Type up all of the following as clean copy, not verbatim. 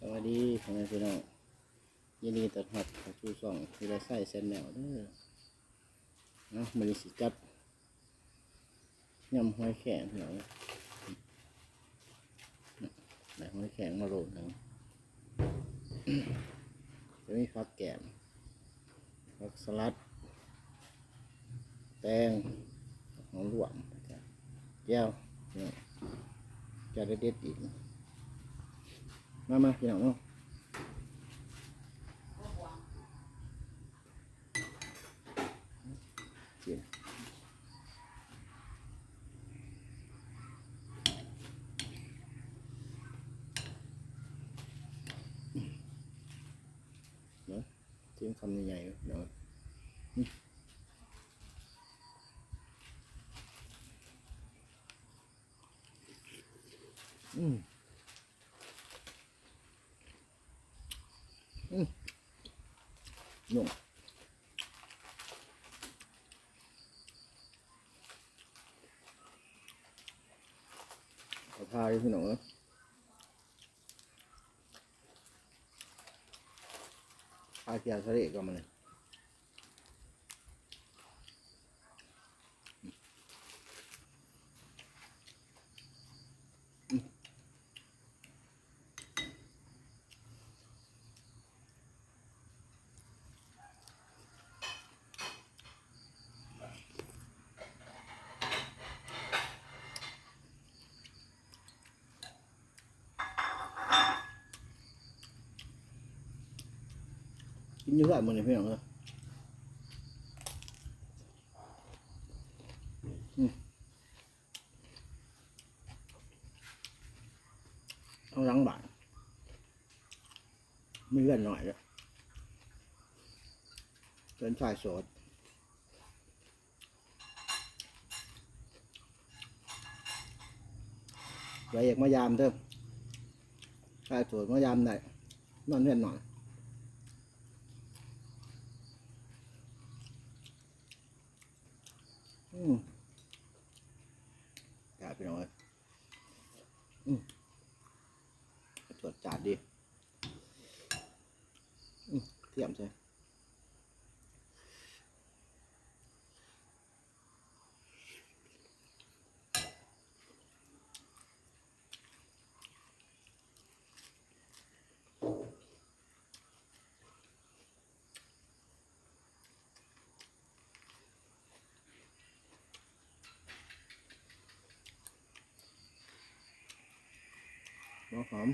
สวัสดีพ่อแม่พี่น้องยินดีต้อนรับเข้าสู่ช่องที่ได้ใส่เส้นแนวเด้อนะมันสิจัดยำหอยแข็งพี่น้องได้หอยแข็งมาโรยหนึ่งจะมีผักแกมผักสลัดแตงหอมรวมแก้วเนี่ยจะได้เด็ดอีกมาพี่น้องเนาะกินเนาะจิ้มคำใหญ่ๆเนาะนุ่มขอพาพี่น้องเนาะพาเกียร์ทะเลก็มาเลยกินเยอะๆมันเลยพี่น้องเนาะเอาล้างบาทไม่เลื่อนหน่อยเลยเป็นชายสดไว้อยากมายามเด้อชายสดมายามได้นอนเลื่อนหน่อยกาไปหน่อยตรวจจัดดีเทียมใช่หัวหอม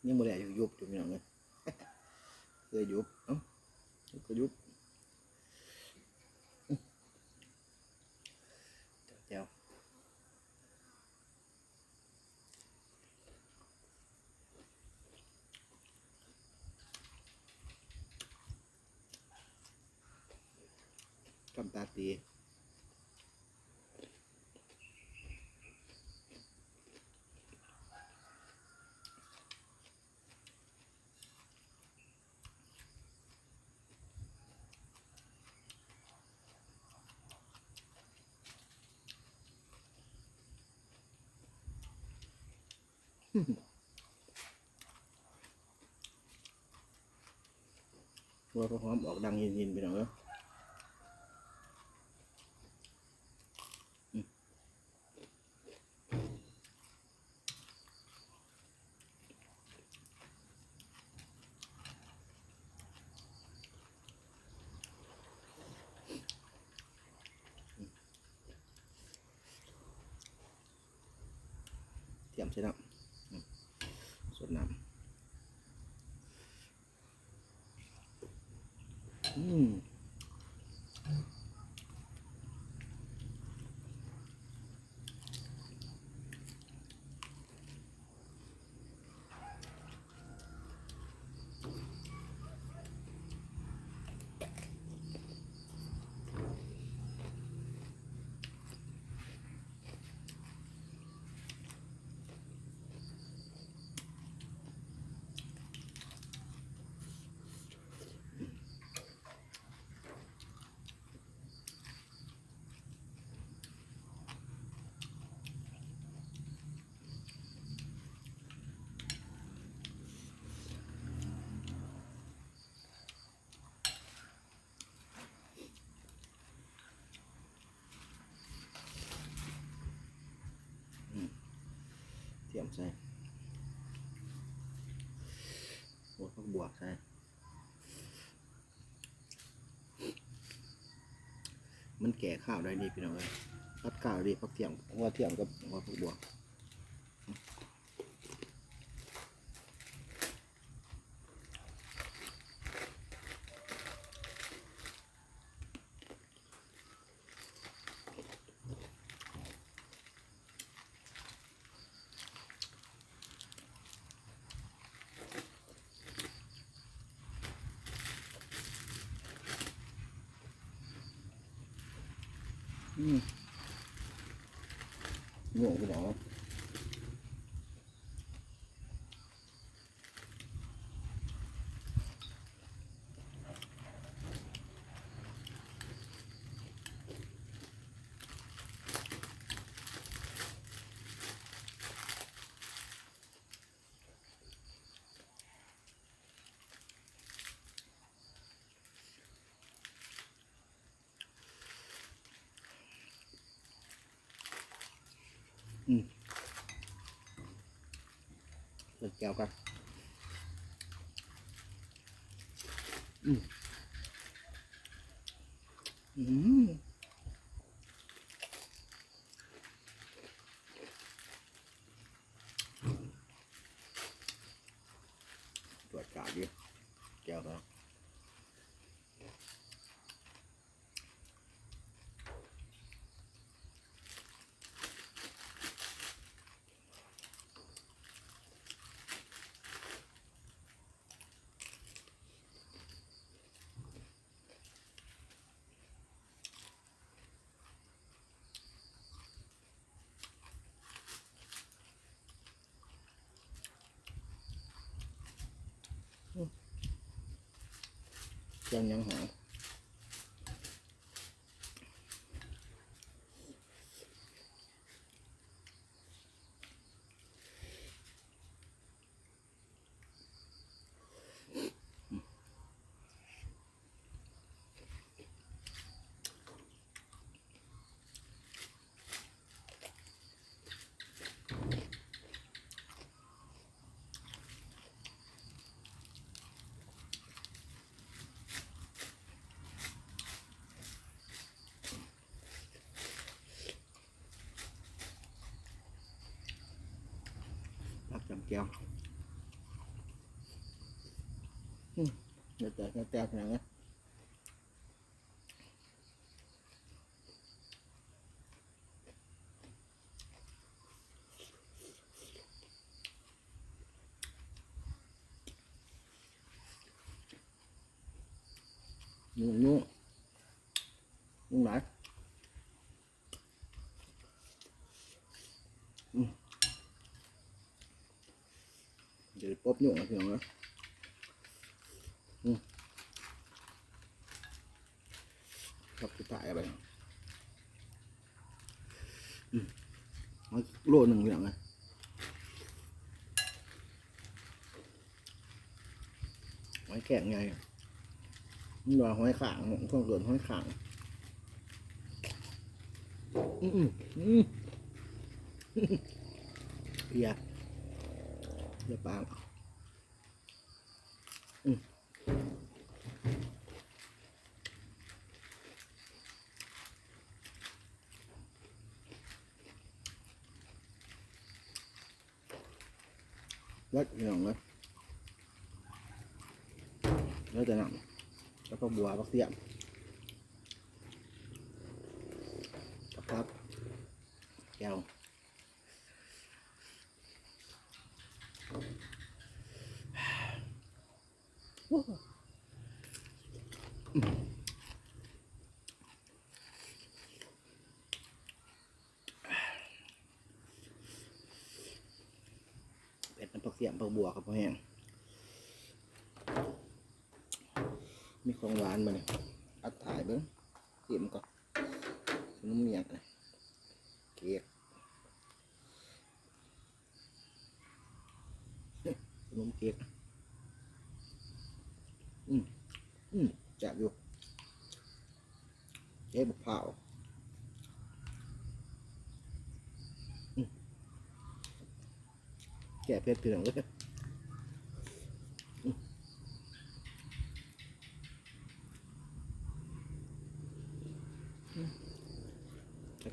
ยังไม่ได้ยุบจุ่มอย่างเลยเคยยุบก็ยุบเจ้าคำตาตีว่าพอหอมออกดังยินไปหน่อยเนาะเทียมใช่ไหมสดน้ำ อืมเทียมใส่บวกบวกใส่มันแก่ข้าวได้ดีพี่น้องเลยพัดข้าวดีพักเทียมหัวเทียมกับหัวผักบวกง่วงพี่น้องเลิกแก้วกันอืมตรวจกาดดิแก้วแล้วยังหอมพักจำแก้วเดี๋ยวแต่อย่างนี้นุ่งไหนเดี๋ยวป๊บนุ่งนะพี่น้องนะครับจะตายไปโลหนึ่งอย่างไงหอยแข็งไงมันว่าหอยขางต้องเกิดหอยขางเพียปางวัดพี่น้องเลยแล้วจะนำไป แล้วก็บัวบักเสียมครับแก้วเผ็ดน้ำผักเสียมผักบัวครับพ่อแห้งมีของหวานมาเนี่ยอัดถ่ายเบิ้งเสียมก่อนขนมเมียงเลยเค้กขนมเค้กจับอยู่เค้กบุกเผาแก่เผ็ดเปลี่ยนเลย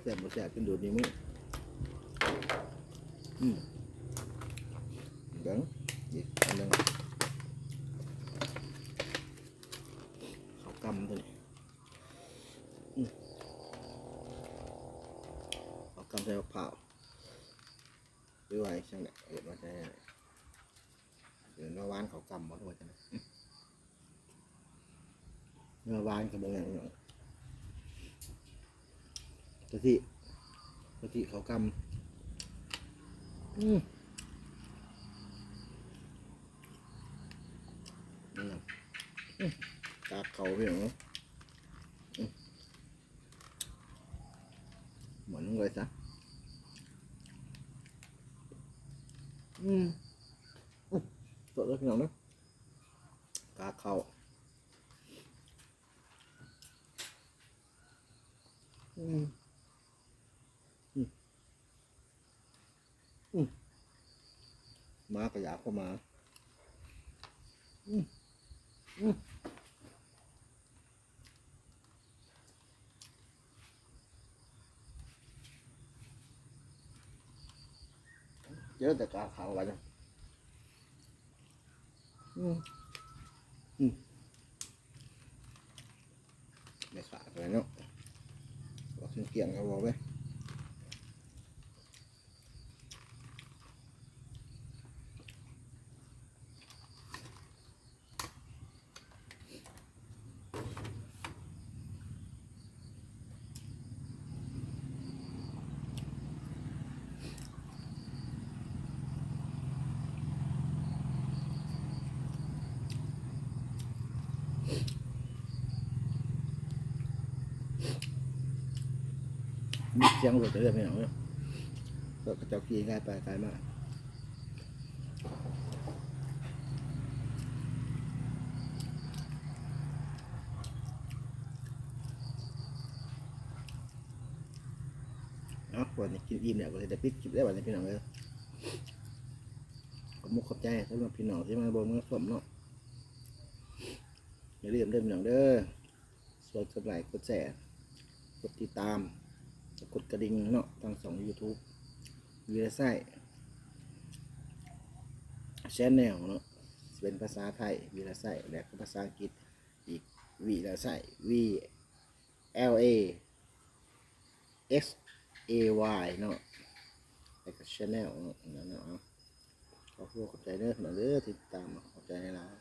แซ่บบ่แซ่บเป็นดูดนิ้วมือเดี๋ยวอีกอันหนึ่งข้าวกำตัวนี้ข้าวกำใส่มะพร้าวด้วยช่างเนี่ยเห็นว่าจะเดี๋ยวหวานข้าวกำหมดเลยจังเนื้อหวานกับบางอย่างกะทิข้าวกำตาเขาเพียงเหมือนเลยซะสดเลยพี่น้องเนาะตาเขามากระยาเข้ามาเยอะแต่กาขาวไว้นะไม่ขาดเลยเนาะบอกเกี่ยงเอาไว้มีเสียงหลุดเลยไม่เอาเนาะก็กระจกขี่ง่ายไปไกลมากเนาะวันนี้กินอิ่มเนี่ยก็เลยจะปิดคลิปได้วันนี้พี่น้องเลยขอบมุกขอบใจสำหรับพี่น้องที่มาบอกมาชมเนาะอย่าลืมเดินพี่น้องเด้อกดไลค์กดแชร์กดติดตามกดกระดิ่งเนาะทาง2 YouTube วีรไส้แชนแนลเนาะเป็นภาษาไทยวีรไส้และภาษาอังกฤษอีกวีรไส้ VLASAY เนาะแล้วก็ channel เนาะนั่นเนาะขอบคุณขอบใจเด้อพี่น้องเด้อติดตามขอบใจในร้าน